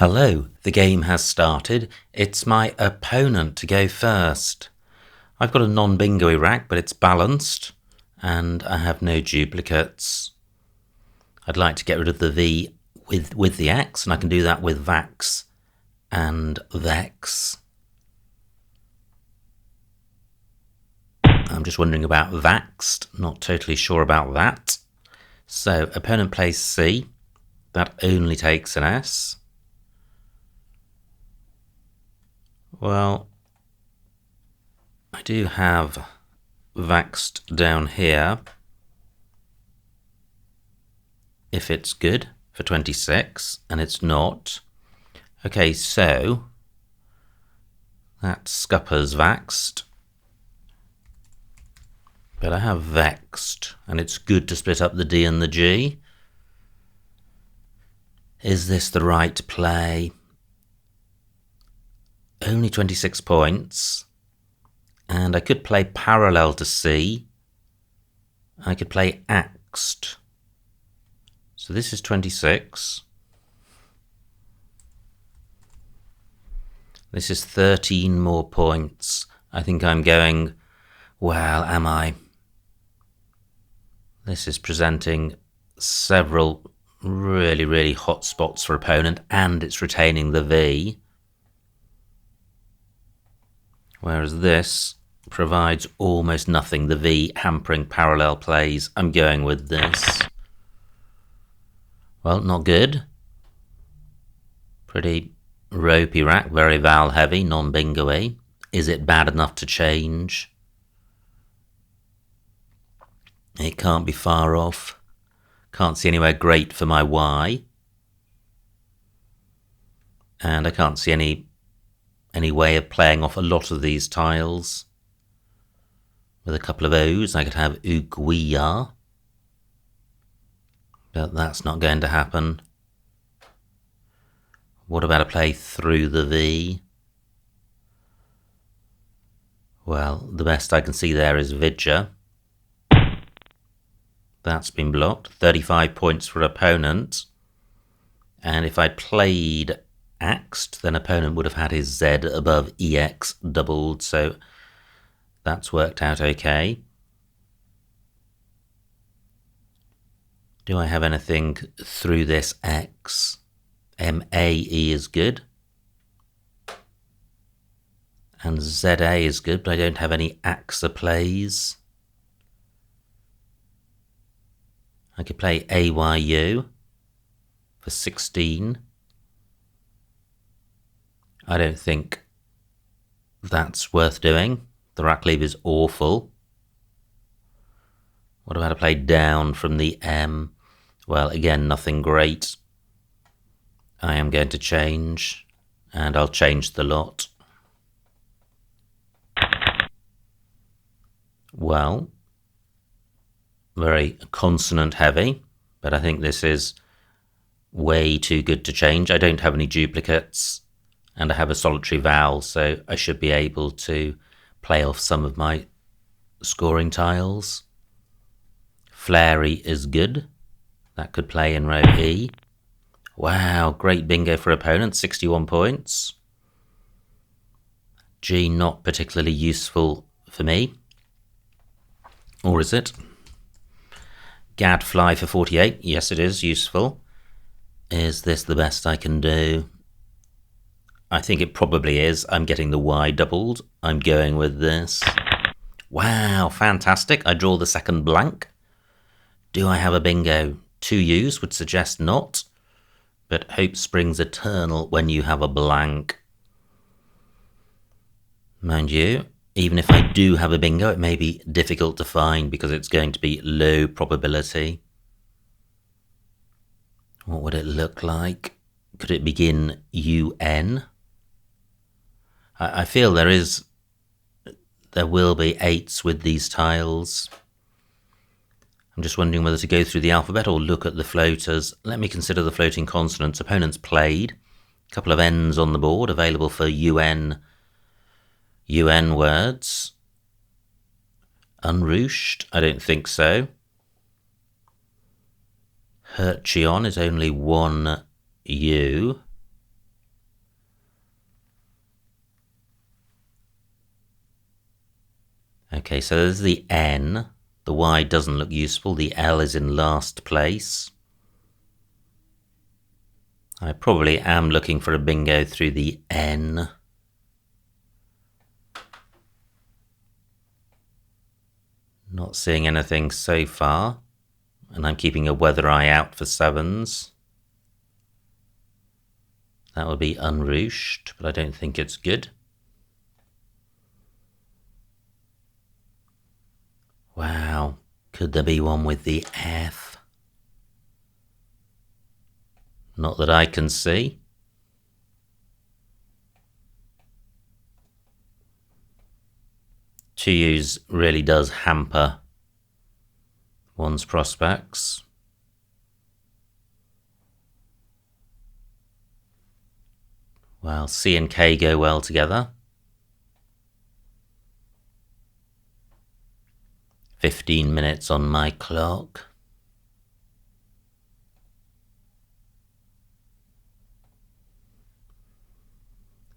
Hello, the game has started. It's my opponent to go first. I've got a non-bingo rack, but it's balanced, and I have no duplicates. I'd like to get rid of the V with the X, and I can do that with Vax and Vex. I'm just wondering about Vaxed, not totally sure about that. So, opponent plays C. That only takes an S. Well, I do have Vaxed down here, if it's good, for 26, and it's not. Okay, so that scuppers Vaxed, but I have Vexed, and it's good to split up the D and the G. Is this the right play? Only 26 points, and I could play parallel to C. I could play axed. So this is 26. This is 13 more points. I think I'm going, well, am I? This is presenting several really hot spots for opponent, and it's retaining the V. Whereas this provides almost nothing. The V hampering parallel plays. I'm going with this. Well, not good. Pretty ropey rack, very val heavy, non-bingo-y. Is it bad enough to change? It can't be far off. Can't see anywhere great for my Y. And I can't see any way of playing off a lot of these tiles. With a couple of O's, I could have Uguia, but that's not going to happen. What about a play through the V? Well, the best I can see there is Vidya. That's been blocked. 35 points for opponent. And if I played axed, then opponent would have had his Z above EX doubled, so that's worked out okay. Do I have anything through this X? MAE is good. And ZA is good, but I don't have any AXA plays. I could play AYU for 16. I don't think that's worth doing. The rack leave is awful. What about a play down from the M? Well, again, nothing great. I am going to change, and I'll change the lot. Well, very consonant heavy, but I think this is way too good to change. I don't have any duplicates, and I have a solitary vowel, so I should be able to play off some of my scoring tiles. Flary is good. That could play in row E. Wow, great bingo for opponent, 61 points. G not particularly useful for me. Or is it? Gadfly for 48. Yes, it is useful. Is this the best I can do? I think it probably is. I'm getting the Y doubled. I'm going with this. Wow, fantastic. I draw the second blank. Do I have a bingo? 2 U's would suggest not, but hope springs eternal when you have a blank. Mind you, even if I do have a bingo, it may be difficult to find because it's going to be low probability. What would it look like? Could it begin UN? I feel there will be 8s with these tiles. I'm just wondering whether to go through the alphabet or look at the floaters. Let me consider the floating consonants. Opponents played. A couple of N's on the board, available for UN words. Unruched? I don't think so. Herchion is only 1 U. Okay, so there's the N. The Y doesn't look useful. The L is in last place. I probably am looking for a bingo through the N. Not seeing anything so far. And I'm keeping a weather eye out for sevens. That would be unruched, but I don't think it's good. Wow, could there be one with the F? Not that I can see. Two U's really does hamper one's prospects. Well, C and K go well together. 15 minutes on my clock.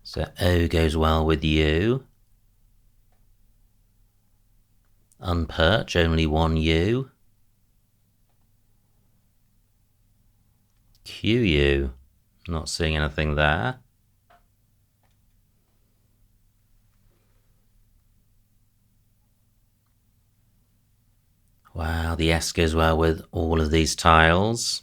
So O goes well with U. Unperch, only one U. QU, not seeing anything there. Wow, the S goes well with all of these tiles.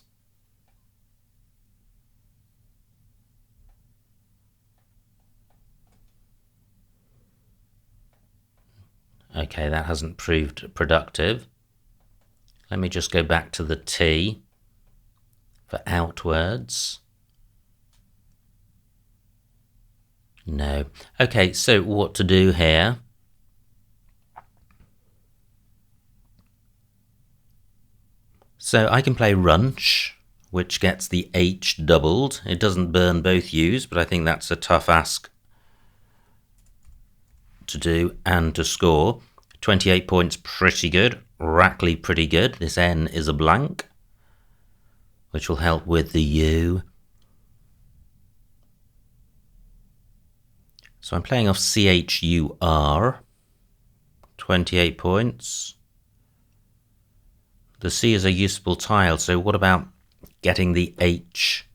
Okay, that hasn't proved productive. Let me just go back to the T for outwards. No. Okay, so what to do here? So I can play Runch, which gets the H doubled. It doesn't burn both U's, but I think that's a tough ask to do and to score. 28 points, pretty good. Rackley, pretty good. This N is a blank, which will help with the U. So I'm playing off CHUR. 28 points. The C is a useful tile, so what about getting the H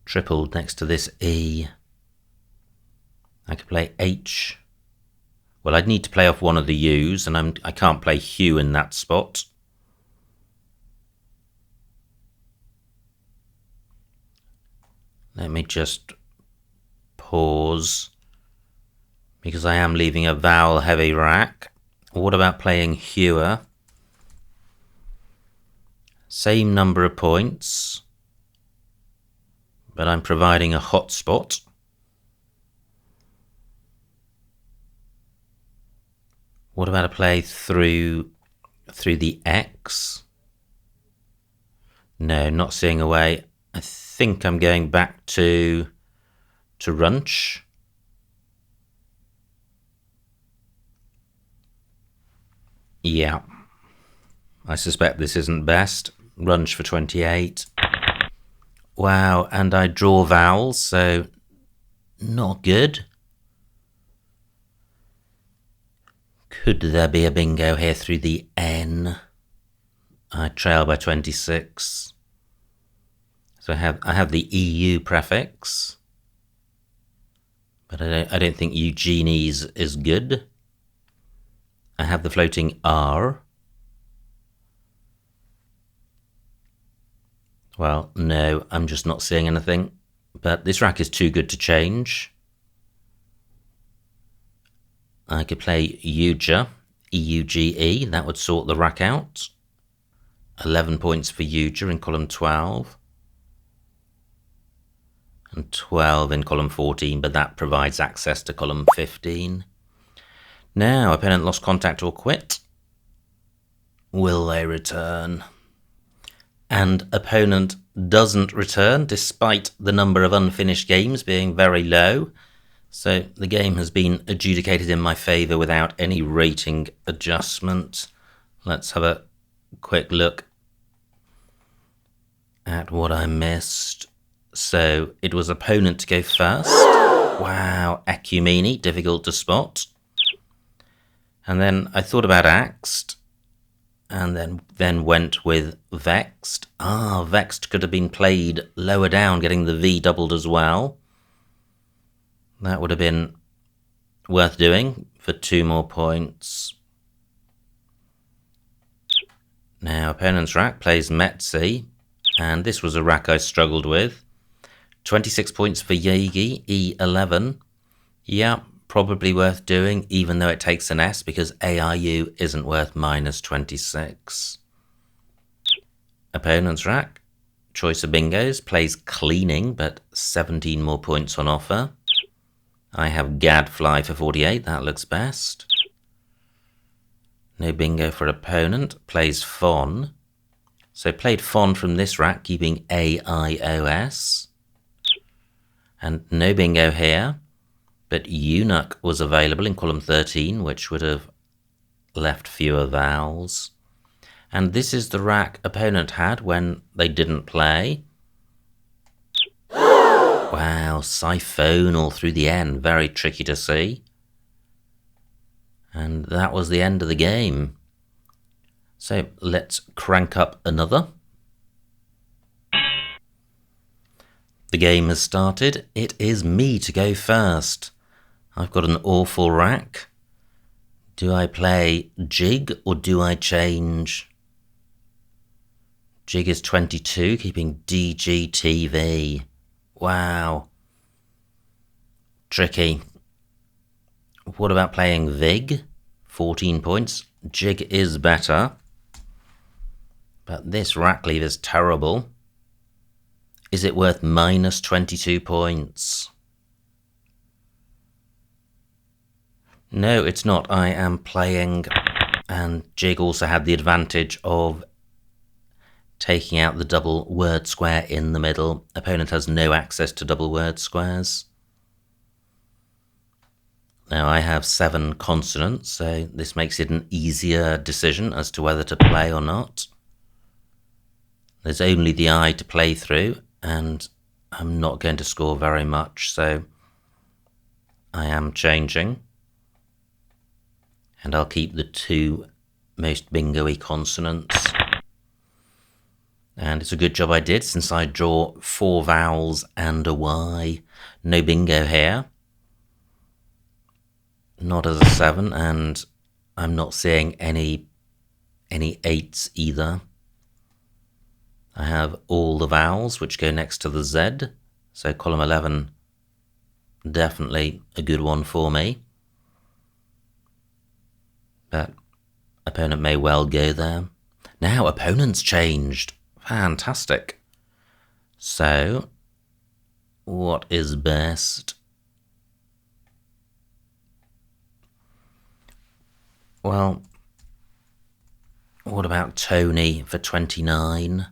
tripled next to this E? I could play H. Well, I'd need to play off one of the U's, and I can't play Hugh in that spot. Let me just pause, because I am leaving a vowel-heavy rack. What about playing Hewer? Same number of points, but I'm providing a hotspot. What about a play through the X? No, not seeing a way. I think I'm going back to Runch. Yeah, I suspect this isn't best. Runch for 28. Wow, and I draw vowels, so not good. Could there be a bingo here through the N? I trail by 26. So I have the EU prefix, but I don't think Eugenie's is good. I have the floating R. Well, no, I'm just not seeing anything. But this rack is too good to change. I could play Euge, E-U-G-E. That would sort the rack out. 11 points for Euge in column 12. And 12 in column 14, but that provides access to column 15. Now, opponent lost contact or quit. Will they return? And opponent doesn't return, despite the number of unfinished games being very low. So the game has been adjudicated in my favour without any rating adjustment. Let's have a quick look at what I missed. So it was opponent to go first. Wow, ecumene, difficult to spot. And then I thought about axed, and then went with vexed. Vexed could have been played lower down, getting the V doubled as well. That would have been worth doing for 2 more points. Now, opponent's rack plays Metzi, and this was a rack I struggled with. 26 points for Yagi, E11. Yeah, probably worth doing, even though it takes an S, because ARU isn't worth minus 26. Opponent's rack, choice of bingos, plays cleaning, but 17 more points on offer. I have Gadfly for 48, that looks best. No bingo for opponent, plays Fawn. So played Fawn from this rack, keeping AIOS. And no bingo here, but Eunuch was available in column 13, which would have left fewer vowels. And this is the rack opponent had when they didn't play. Wow, siphonal through the N, very tricky to see. And that was the end of the game. So let's crank up another. The game has started. It is me to go first. I've got an awful rack. Do I play jig or do I change? Jig is 22, keeping DGTV. Wow. Tricky. What about playing Vig? 14 points. Jig is better. But this rack leave is terrible. Is it worth minus 22 points? No, it's not. I am playing, and Jig also had the advantage of taking out the double word square in the middle. Opponent has no access to double word squares. Now I have 7 consonants, so this makes it an easier decision as to whether to play or not. There's only the I to play through, and I'm not going to score very much, so I am changing. And I'll keep the 2 most bingo-y consonants. And it's a good job I did, since I draw 4 vowels and a Y. No bingo here. Not as a 7, and I'm not seeing any 8s either. I have all the vowels which go next to the Z, so column 11, definitely a good one for me. But opponent may well go there. Now opponent's changed. Fantastic. So, what is best? Well, what about Tony for 29?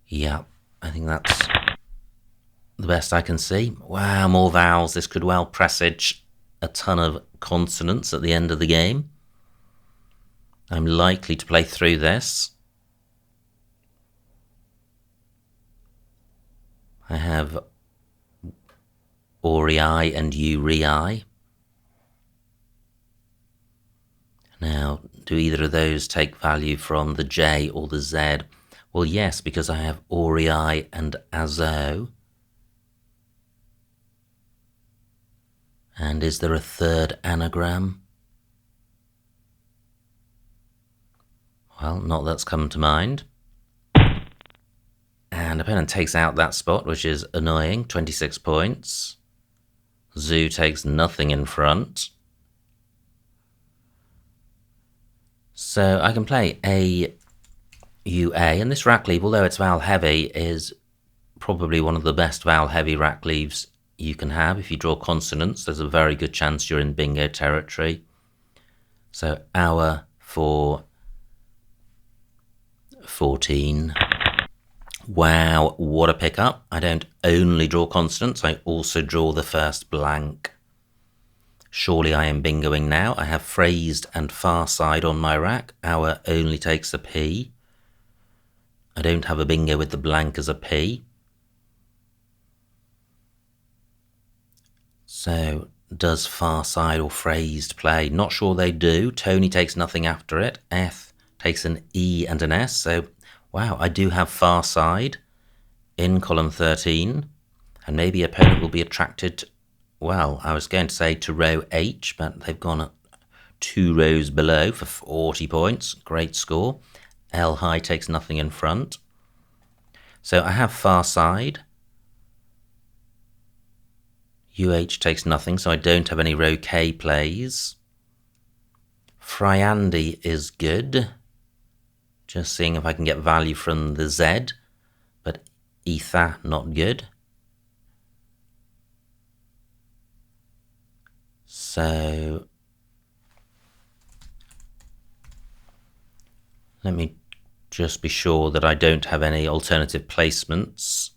Yeah, I think that's the best I can see. Wow, more vowels. This could well presage a ton of consonants at the end of the game. I'm likely to play through this. I have Orii and Urii. Now, do either of those take value from the J or the Z? Well, yes, because I have Orii and Azo. And is there a third anagram? Well, not that's come to mind. And opponent takes out that spot, which is annoying, 26 points. Zoo takes nothing in front. So I can play AUA, and this rack leave, although it's vowel heavy, is probably one of the best vowel heavy rack leaves you can have. If you draw consonants, there's a very good chance you're in bingo territory. So hour for 14. Wow, what a pickup. I don't only draw consonants, I also draw the first blank. Surely I am bingoing now. I have phrased and far side on my rack. Hour only takes a P. I don't have a bingo with the blank as a P. So, does far side or phrased play? Not sure they do. Tony takes nothing after it. F takes an E and an S. So, wow, I do have far side in column 13. And maybe opponent will be attracted, well, I was going to say to row H, but they've gone up 2 rows below for 40 points. Great score. L high takes nothing in front. So I have far side. UH takes nothing, so I don't have any row K plays. Friandy is good. Just seeing if I can get value from the Z, but Etha not good. So let me just be sure that I don't have any alternative placements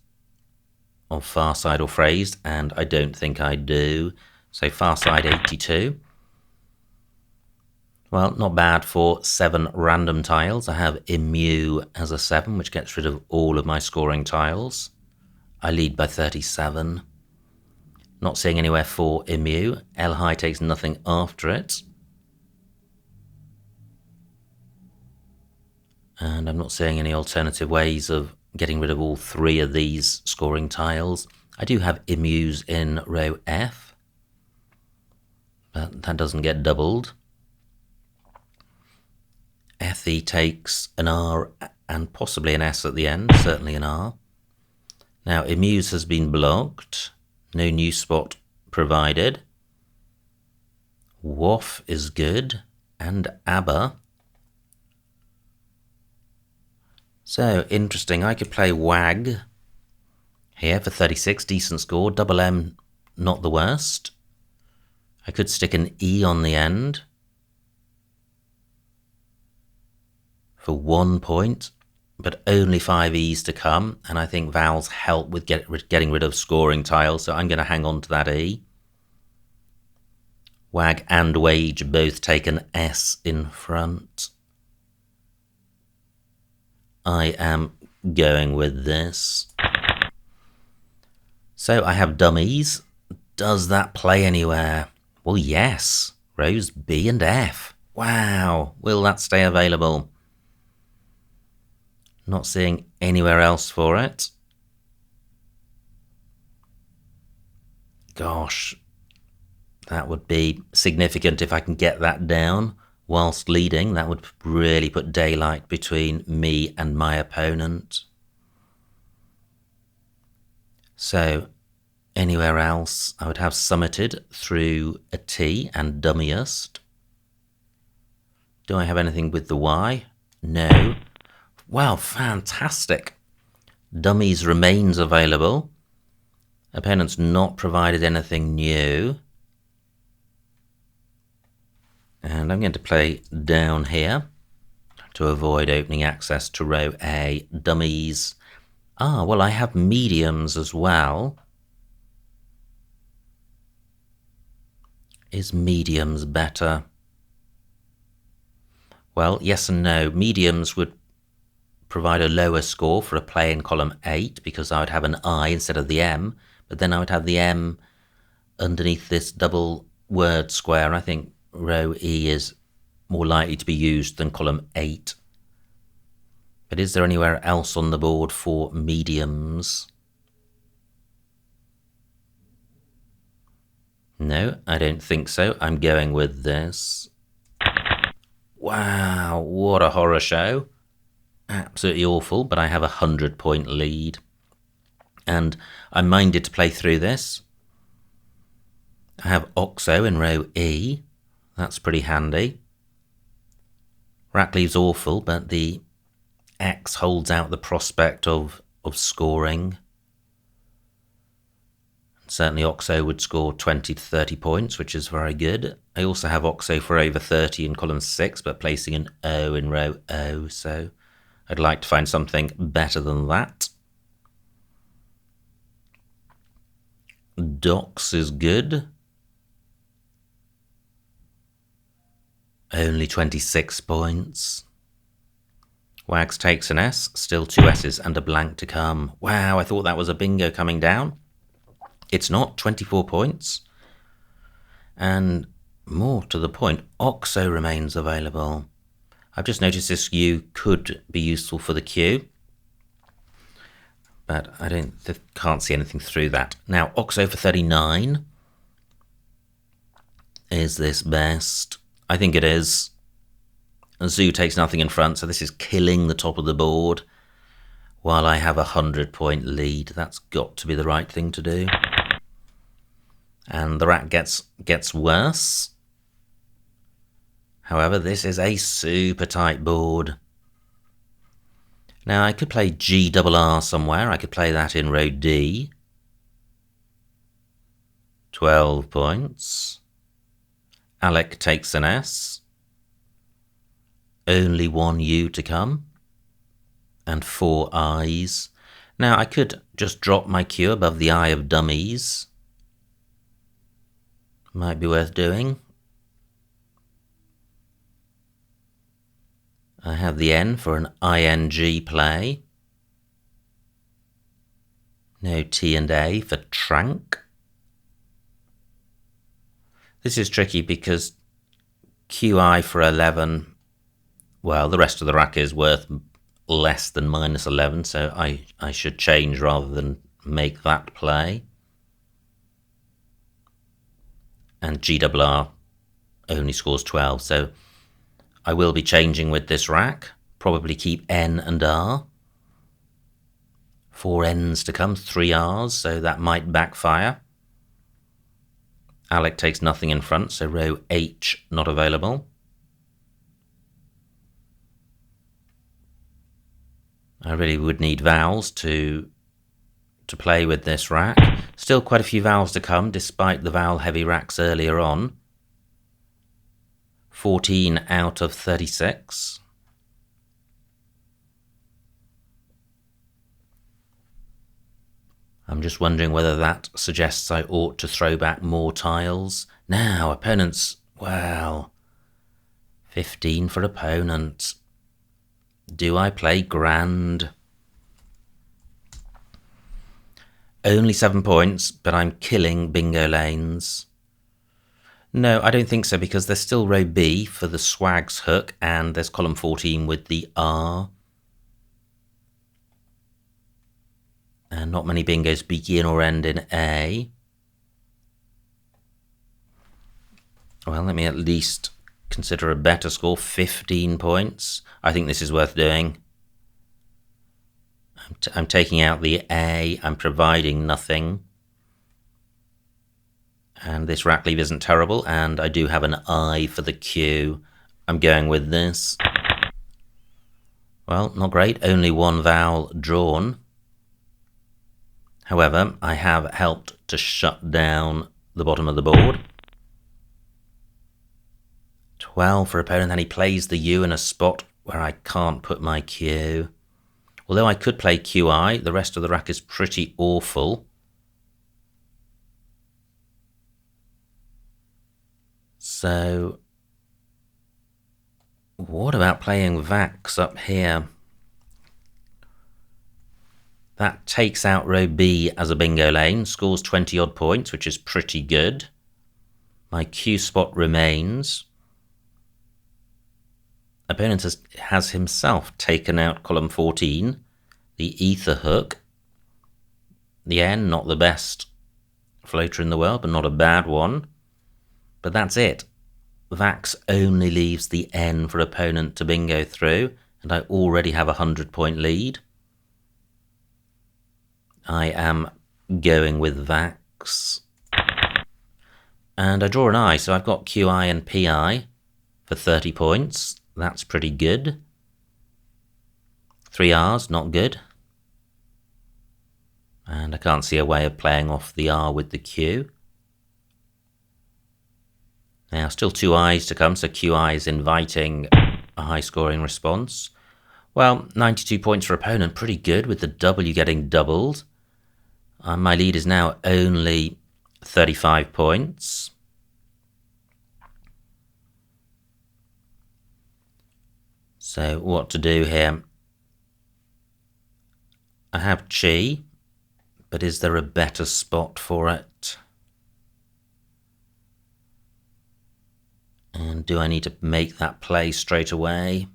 of far side or phrased, and I don't think I do. So far side 82. Well, not bad for 7 random tiles. I have Immu as a 7, which gets rid of all of my scoring tiles. I lead by 37. Not seeing anywhere for Immu. L high takes nothing after it. And I'm not seeing any alternative ways of getting rid of all 3 of these scoring tiles. I do have Immus in row F, but that doesn't get doubled. Fe takes an R and possibly an S at the end, certainly an R. Now, Immus has been blocked. No new spot provided. Woff is good. And ABBA. So, interesting. I could play WAG here for 36. Decent score. Double M, not the worst. I could stick an E on the end for 1 point, but only 5 E's to come, and I think vowels help with getting rid of scoring tiles, so I'm going to hang on to that E. WAG and wage both take an S in front. I am going with this. So I have dummies. Does that play anywhere? Well, yes. Rows B and F. Wow. Will that stay available? Not seeing anywhere else for it. Gosh, that would be significant if I can get that down whilst leading. That would really put daylight between me and my opponent. So anywhere else, I would have summited through a T and dummiest. Do I have anything with the Y? No. Wow, fantastic. Dummies remains available. Opponent's not provided anything new. And I'm going to play down here to avoid opening access to row A. Dummies. Ah, well, I have mediums as well. Is mediums better? Well, yes and no. Mediums would provide a lower score for a play in column 8 because I would have an I instead of the M, but then I would have the M underneath this double word square. I think row E is more likely to be used than column 8. But is there anywhere else on the board for mediums? No, I don't think so. I'm going with this. Wow, what a horror show. Absolutely awful, but I have a 100-point lead. And I'm minded to play through this. I have Oxo in row E. That's pretty handy. Rack leaves awful, but the X holds out the prospect of scoring. Certainly Oxo would score 20 to 30 points, which is very good. I also have Oxo for over 30 in column 6, but placing an O in row O, so I'd like to find something better than that. Docs is good. Only 26 points. Wags takes an S, still 2 S's and a blank to come. Wow, I thought that was a bingo coming down. It's not, 24 points. And more to the point, OXO remains available. I've just noticed this U could be useful for the Q, but I can't see anything through that. Now, OXO for 39. Is this best? I think it is. Zoo takes nothing in front, so this is killing the top of the board. While I have a 100-point lead, that's got to be the right thing to do. And the rat gets worse. However, this is a super tight board. Now, I could play GRR somewhere. I could play that in row D. 12 points. Alec takes an S. Only one U to come. And 4 I's. Now, I could just drop my Q above the I of dummies. Might be worth doing. I have the N for an ING play. No T and A for trank. This is tricky because QI for 11, well, the rest of the rack is worth less than minus 11, so I should change rather than make that play. And GRR only scores 12, so I will be changing with this rack. Probably keep N and R. 4 N's to come, 3 R's, so that might backfire. Alec takes nothing in front, so row H not available. I really would need vowels to play with this rack. Still quite a few vowels to come, despite the vowel-heavy racks earlier on. 14 out of 36. I'm just wondering whether that suggests I ought to throw back more tiles. Now, opponents, well, 15 for opponent. Do I play grand? Only 7 points, but I'm killing bingo lanes. No, I don't think so, because there's still row B for the swags hook, and there's column 14 with the R. And not many bingos begin or end in A. Well, let me at least consider a better score, 15 points. I think this is worth doing. I'm taking out the A, I'm providing nothing. And this rack leave isn't terrible, and I do have an I for the Q. I'm going with this. Well, not great, only one vowel drawn. However, I have helped to shut down the bottom of the board. 12 for opponent, and he plays the U in a spot where I can't put my Q. Although I could play QI, the rest of the rack is pretty awful. So, what about playing Vax up here? That takes out row B as a bingo lane, scores 20 odd points, which is pretty good. My Q spot remains. Opponent has himself taken out column 14, the ether hook. The N, not the best floater in the world, but not a bad one. But that's it. Vax only leaves the N for opponent to bingo through, and I already have a 100-point lead. I am going with Vax. And I draw an I, so I've got QI and PI for 30 points. That's pretty good. 3 R's, not good. And I can't see a way of playing off the R with the Q. Now, still 2 I's to come, so QI is inviting a high-scoring response. Well, 92 points for opponent, pretty good, with the W getting doubled. My lead is now only 35 points. So, what to do here? I have Chi, but is there a better spot for it? And do I need to make that play straight away?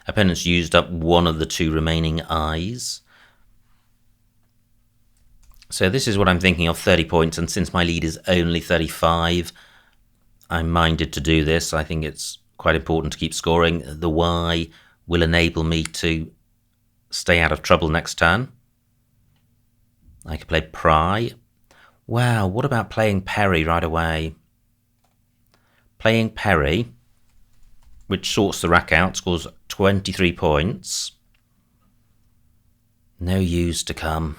Opponent's used up one of the two remaining eyes. So this is what I'm thinking of, 30 points, and since my lead is only 35, I'm minded to do this. I think it's quite important to keep scoring. The Y will enable me to stay out of trouble next turn. I could play pry. Wow, what about playing Perry right away? Playing Perry, which sorts the rack out, scores 23 points. No U's to come.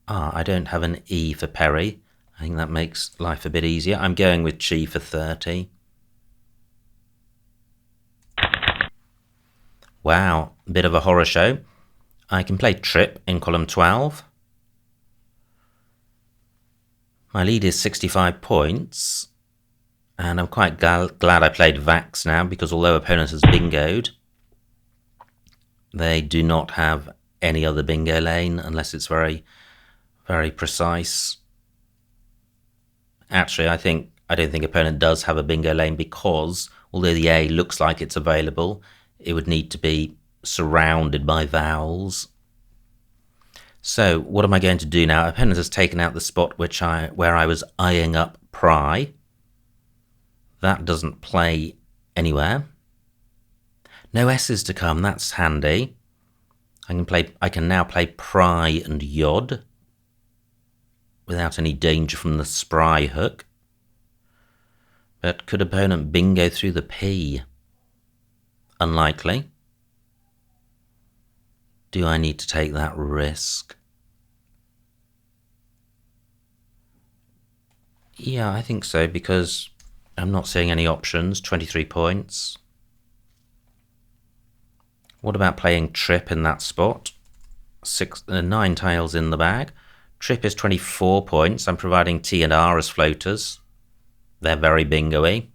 I don't have an E for Perry. I think that makes life a bit easier. I'm going with Chi for 30. Wow, a bit of a horror show. I can play Trip in column 12. My lead is 65 points. And I'm quite glad I played Vax now, because although opponent has bingoed, they do not have any other bingo lane unless it's very, very precise. Actually, I don't think opponent does have a bingo lane, because although the A looks like it's available, it would need to be surrounded by vowels. So what am I going to do now? Opponent has taken out the spot where I was eyeing up pry. That doesn't play anywhere. No S's to come, that's handy. I can now play pry and yod without any danger from the spry hook. But could opponent bingo through the P? Unlikely. Do I need to take that risk? Yeah, I think so, because I'm not seeing any options. 23 points. What about playing Trip in that spot? 9 tiles in the bag. Trip is 24 points. I'm providing T and R as floaters. They're very bingo-y.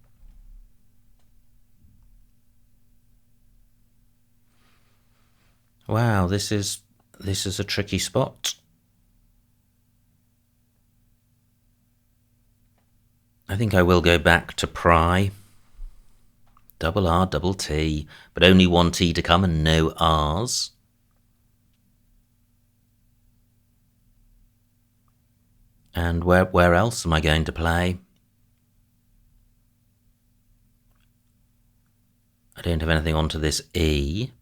Wow, this is a tricky spot. I think I will go back to pry. Double R, double T, but only one T to come and no R's. And where else am I going to play? I don't have anything onto this E.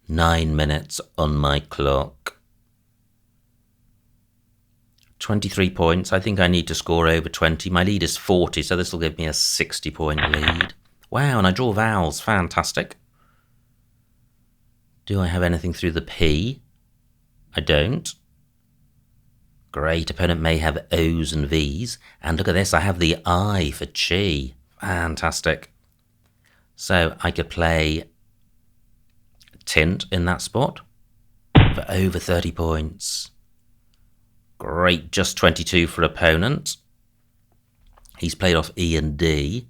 9 minutes on my clock. 23 points. I think I need to score over 20. My lead is 40, so this will give me a 60-point lead. Wow, and I draw vowels. Fantastic. Do I have anything through the P? I don't. Great. Opponent may have O's and V's. And look at this. I have the I for Chi. Fantastic. So I could play Tint in that spot for over 30 points. Great, just 22 for opponent. He's played off E and D.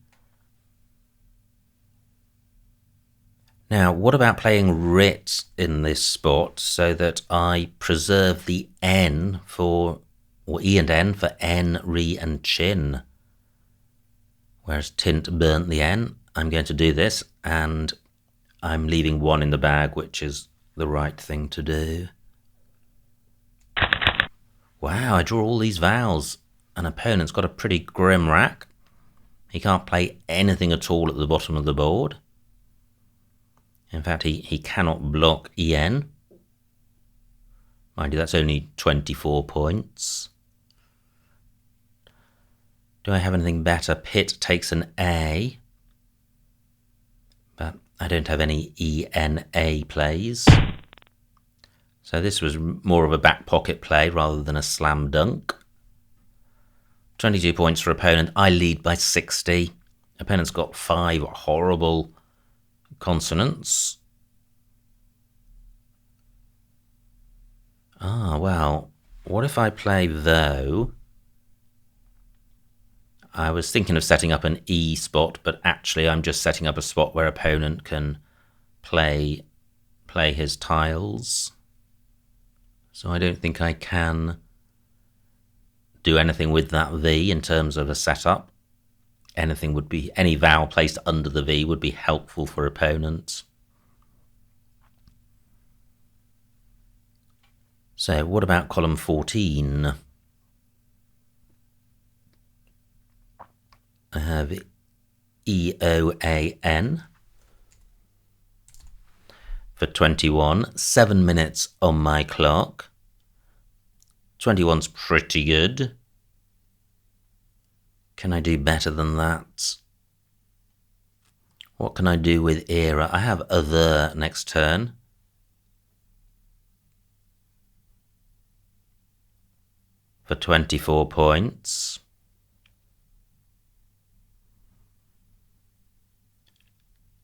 Now, what about playing Rit in this spot so that I preserve the N for, or E and N for N, Re and Chin? Whereas Tint burnt the N. I'm going to do this, and I'm leaving 1 in the bag, which is the right thing to do. Wow, I draw all these vowels. An opponent's got a pretty grim rack. He can't play anything at all at the bottom of the board. In fact, he cannot block EN. Mind you, that's only 24 points. Do I have anything better? Pit takes an A. But I don't have any ENA plays. So this was more of a back pocket play rather than a slam dunk. 22 points for opponent. I lead by 60. Opponent's got 5 horrible consonants. Well, what if I play though? I was thinking of setting up an E spot, but actually I'm just setting up a spot where opponent can play his tiles. So I don't think I can do anything with that V in terms of a setup. Any vowel placed under the V would be helpful for opponents. So what about column 14? I have EOAN for 21, 7 minutes on my clock. 21's pretty good. Can I do better than that? What can I do with era? I have other next turn. For 24 points.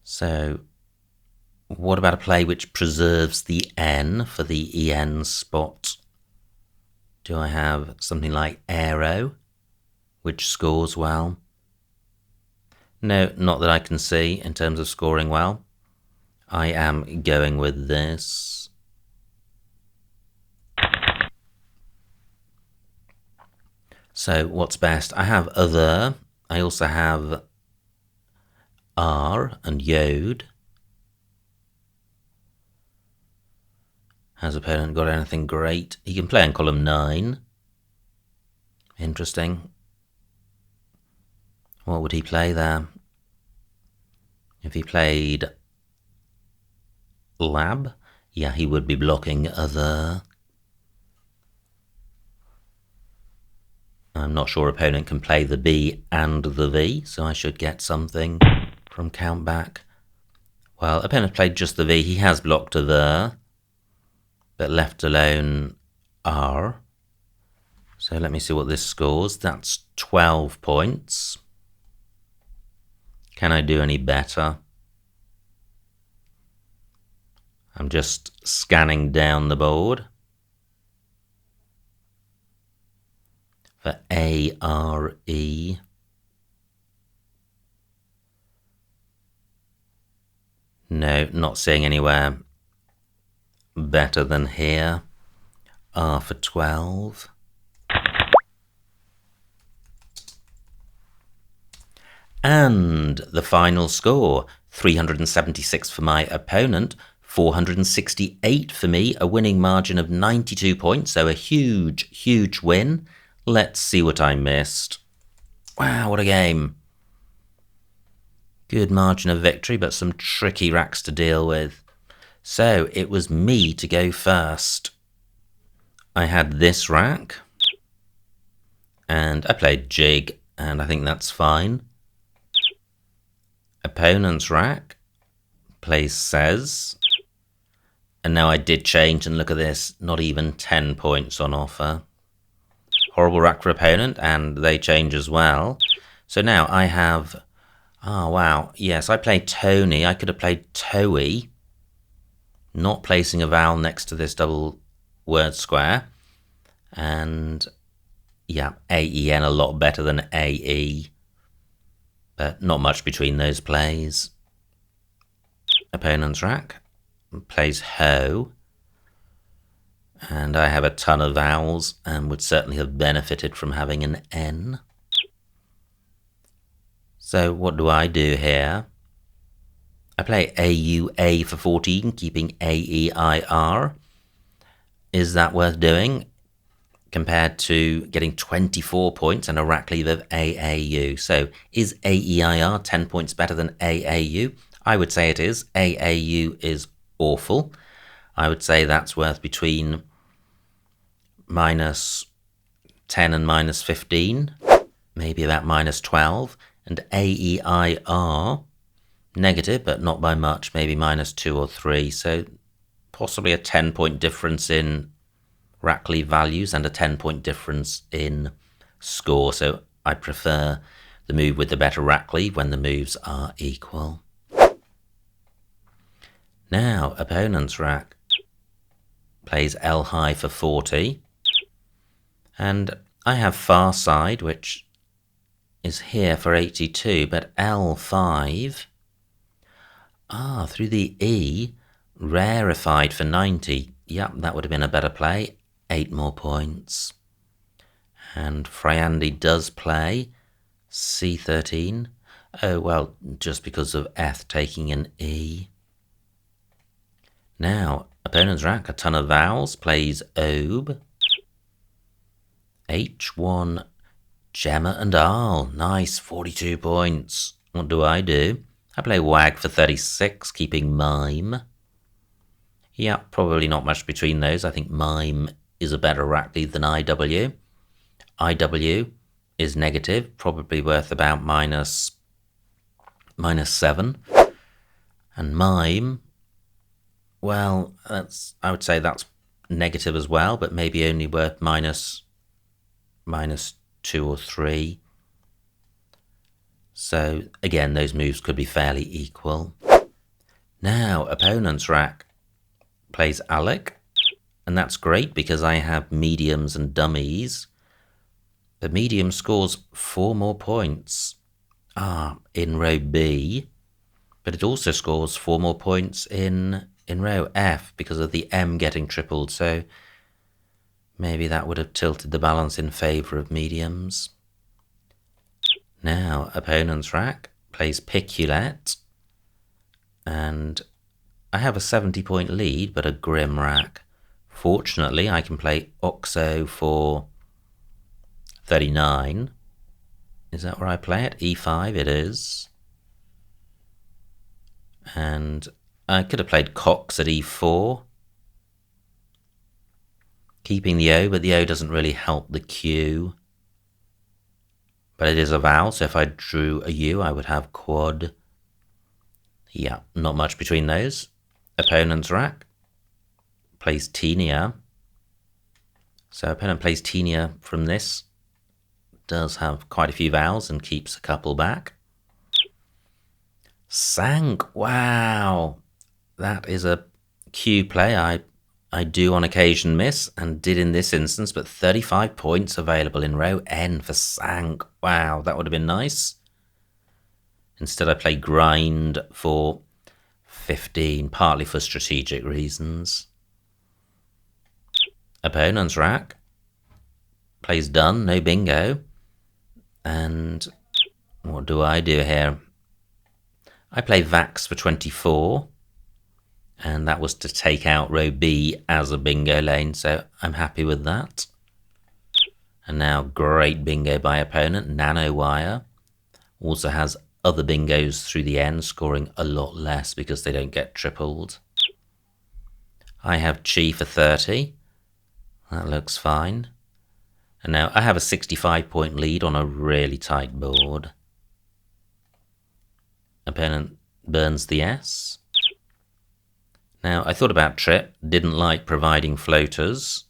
So, what about a play which preserves the N for the EN spot? Do I have something like Aero, which scores well? No, not that I can see in terms of scoring well. I am going with this. So what's best? I have other. I also have R and Yod. Has opponent got anything great? He can play in column 9. Interesting. What would he play there? If he played Lab, yeah, he would be blocking other. I'm not sure opponent can play the B and the V, so I should get something from countback. Well, opponent played just the V. He has blocked other, but left alone R. So let me see what this scores. That's 12 points. Can I do any better? I'm just scanning down the board for A-R-E. No, not seeing anywhere better than here. R for 12. And the final score, 376 for my opponent, 468 for me, a winning margin of 92 points, so a huge, huge win. Let's see what I missed. Wow, what a game. Good margin of victory, but some tricky racks to deal with. So it was me to go first. I had this rack, and I played jig, and I think that's fine. Opponent's rack plays says, and now I did change, and look at this, not even 10 points on offer. Horrible rack for opponent, and they change as well. So now I have, oh wow, yes, I played Tony. I could have played Toey, not placing a vowel next to this double word square. And yeah, AEN a lot better than AE. But not much between those plays. Opponent's rack plays Ho. And I have a ton of vowels and would certainly have benefited from having an N. So what do I do here? I play AUA for 14, keeping AEIR. Is that worth doing? Compared to getting 24 points and a rack leave of AAU. So is AEIR 10 points better than AAU? I would say it is. AAU is awful. I would say that's worth between minus 10 and minus 15, maybe about minus 12. And AEIR, negative, but not by much, maybe minus 2 or 3. So possibly a 10-point difference in rack leave values and a 10-point difference in score. So I prefer the move with the better rack leave when the moves are equal. Now, opponent's rack plays L high for 40. And I have far side, which is here for 82, but L5, through the E, rarefied for 90. Yep, that would have been a better play. 8 more points. And Fryandi does play c13. Oh, well, just because of Eth taking an e. Now, opponent's rack, a ton of vowels, plays Obe. H1, Gemma and Arl. Nice, 42 points. What do? I play Wag for 36, keeping Mime. Yeah, probably not much between those. I think Mime is a better rack lead than IW. IW is negative, probably worth about minus 7. And Mime, well, I would say that's negative as well, but maybe only worth minus 2 or 3. So again, those moves could be fairly equal. Now, opponent's rack plays Alec, and that's great because I have mediums and dummies. The medium scores 4 more points in row B, but it also scores 4 more points in row F because of the M getting tripled, so maybe that would have tilted the balance in favour of mediums. Now, opponent's rack plays Piculette, and I have a 70-point lead, but a grim rack. Fortunately, I can play Oxo for 39. Is that where I play it? E5 it is. And I could have played Cox at E4. Keeping the O, but the O doesn't really help the Q. But it is a vowel, so if I drew a U, I would have quad. Yeah, not much between those. Opponent's rack plays Tenia. So opponent plays Tenia from this. Does have quite a few vowels and keeps a couple back. Sank, wow. That is a Q play I do on occasion miss, and did in this instance, but 35 points available in row N for Sank. Wow, that would have been nice. Instead I play Grind for 15, partly for strategic reasons. Opponent's rack plays Done, no bingo. And what do I do here? I play Vax for 24. And that was to take out row B as a bingo lane, so I'm happy with that. And now great bingo by opponent, Nano Wire. Also has other bingos through the end, scoring a lot less because they don't get tripled. I have Chi for 30. That looks fine. And now I have a 65-point lead on a really tight board. Opponent burns the S. Now, I thought about Trip, didn't like providing floaters,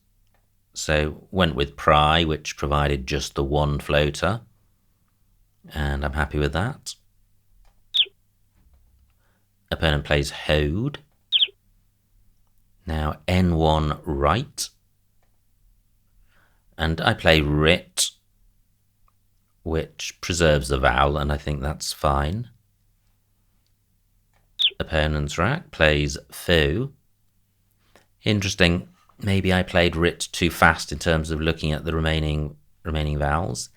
so went with Pry, which provided just the one floater, and I'm happy with that. Opponent plays Hode. Now, N1 right, and I play Rit, which preserves the vowel, and I think that's fine. Opponent's rack plays Foo. Interesting, maybe I played Rit too fast in terms of looking at the remaining vowels.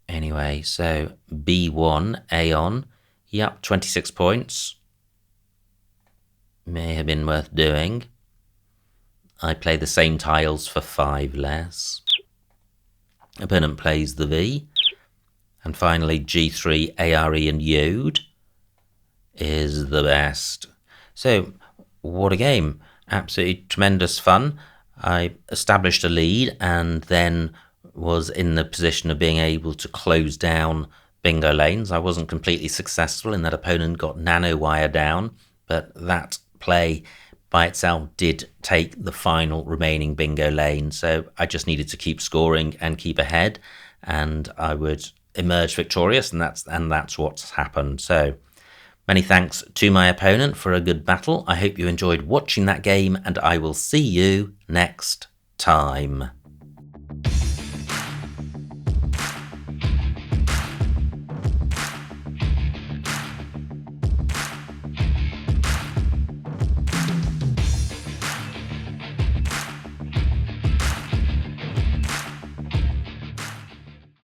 Anyway, so B1, Aeon, yep, 26 points. May have been worth doing. I play the same tiles for 5 less. Opponent plays the V. And finally G3, ARE and Yode is the best. So, what a game. Absolutely tremendous fun. I established a lead and then was in the position of being able to close down bingo lanes. I wasn't completely successful in that opponent got Nano Wire down, but that play by itself did take the final remaining bingo lane. So I just needed to keep scoring and keep ahead, and I would emerge victorious, and that's what's happened. So many thanks to my opponent for a good battle. I hope you enjoyed watching that game, and I will see you next time.